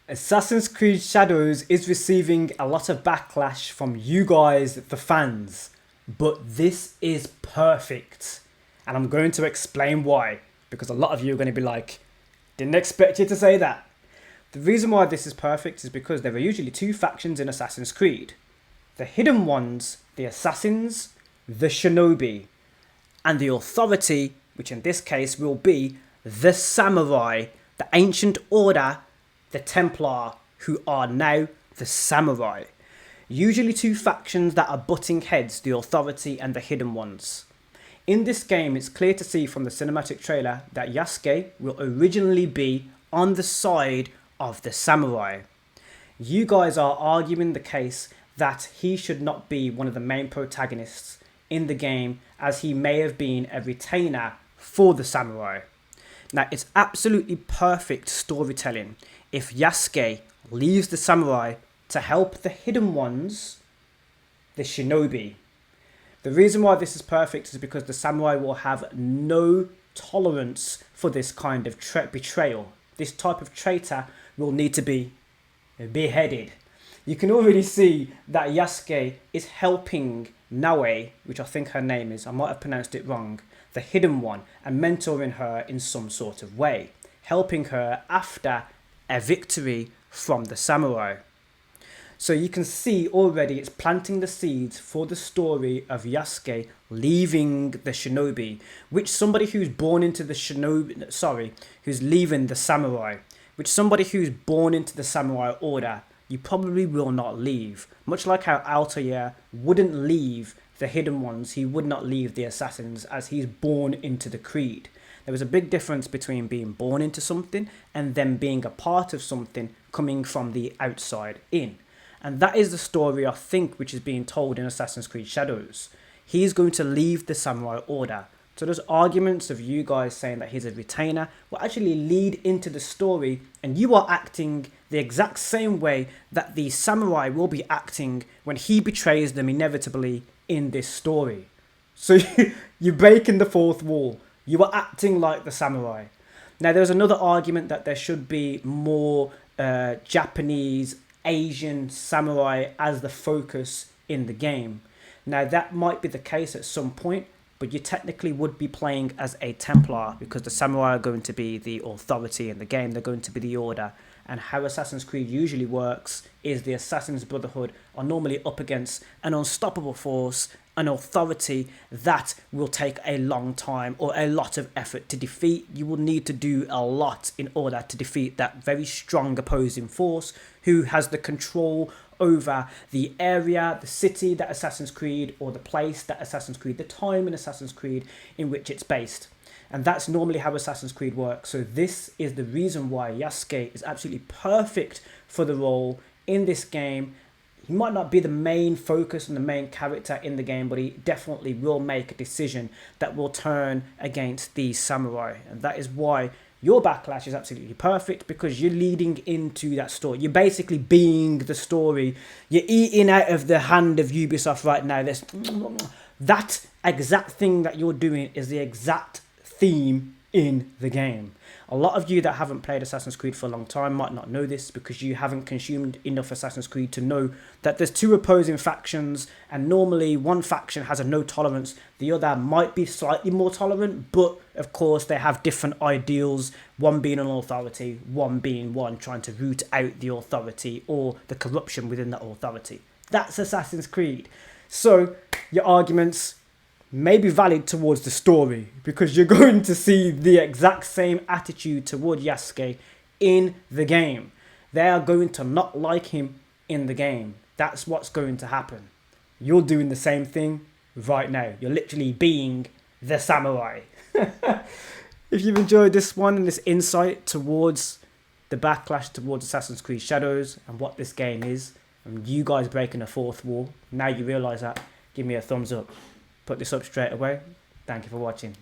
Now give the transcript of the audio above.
Assassin's Creed Shadows is receiving a lot of backlash from you guys, the fans, but this is perfect. And I'm going to explain why, because a lot of you are going to be like, didn't expect you to say that. The reason why this is perfect is because there are usually two factions in Assassin's Creed. The hidden ones, the assassins, the shinobi, and the authority, which in this case will be the samurai, the ancient order, the Templar, who are now the samurai. Usually two factions that are butting heads, the authority and the hidden ones. In this game, it's clear to see from the cinematic trailer that Yasuke will originally be on the side of the samurai. You guys are arguing the case that he should not be one of the main protagonists in the game, as he may have been a retainer for the samurai. Now, it's absolutely perfect storytelling if Yasuke leaves the samurai to help the hidden ones, the shinobi. The reason why this is perfect is because the samurai will have no tolerance for this kind of betrayal. This type of traitor will need to be beheaded. You can already see that Yasuke is helping Naoe, which I think her name is, I might have pronounced it wrong, the hidden one, and mentoring her in some sort of way, helping her after a victory from the samurai. So you can see already it's planting the seeds for the story of Yasuke leaving the shinobi, which somebody who's born into the shinobi, who's leaving the samurai, which somebody who's born into the samurai order, you probably will not leave. Much like how Altair wouldn't leave the hidden ones, he would not leave the assassins, as he's born into the creed. There is a big difference between being born into something and then being a part of something coming from the outside in. And that is the story, I think, which is being told in Assassin's Creed Shadows. He's going to leave the samurai order. So those arguments of you guys saying that he's a retainer will actually lead into the story, and you are acting the exact same way that the samurai will be acting when he betrays them inevitably in this story. So you're breaking the fourth wall. You are acting like the samurai. Now, there's another argument that there should be more Japanese, Asian samurai as the focus in the game. Now, that might be the case at some point, but you technically would be playing as a Templar, because the samurai are going to be the authority in the game. They're going to be the order. And how Assassin's Creed usually works is the Assassin's Brotherhood are normally up against an unstoppable force, an authority that will take a long time or a lot of effort to defeat. You will need to do a lot in order to defeat that very strong opposing force who has the control over the area, the city that Assassin's Creed, or the place that Assassin's Creed, the time in Assassin's Creed in which it's based. And that's normally how Assassin's Creed works. So this is the reason why Yasuke is absolutely perfect for the role in this game. He might not be the main focus and the main character in the game, but he definitely will make a decision that will turn against the samurai. And that is why your Backlash is absolutely perfect, because you're leading into that story. You're basically being the story. You're eating out of the hand of Ubisoft right now. That exact thing that you're doing is the exact theme in the game. A lot of you that haven't played Assassin's Creed for a long time might not know this, because you haven't consumed enough Assassin's Creed to know that there's two opposing factions, and normally one faction has a no tolerance, the other might be slightly more tolerant, but of course they have different ideals, one being an authority, one being one trying to root out the authority or the corruption within that authority. That's Assassin's Creed. So your arguments may be valid towards the story, because you're going to see the exact same attitude toward Yasuke in the game. They are going to not like him in the game. That's what's going to happen. You're doing the same thing right now. You're literally being the samurai. If you've enjoyed this one and this insight towards the backlash towards Assassin's Creed Shadows and what this game is, and you guys breaking the fourth wall, now you realise that, give me a thumbs up. Put this up straight away. Thank you for watching.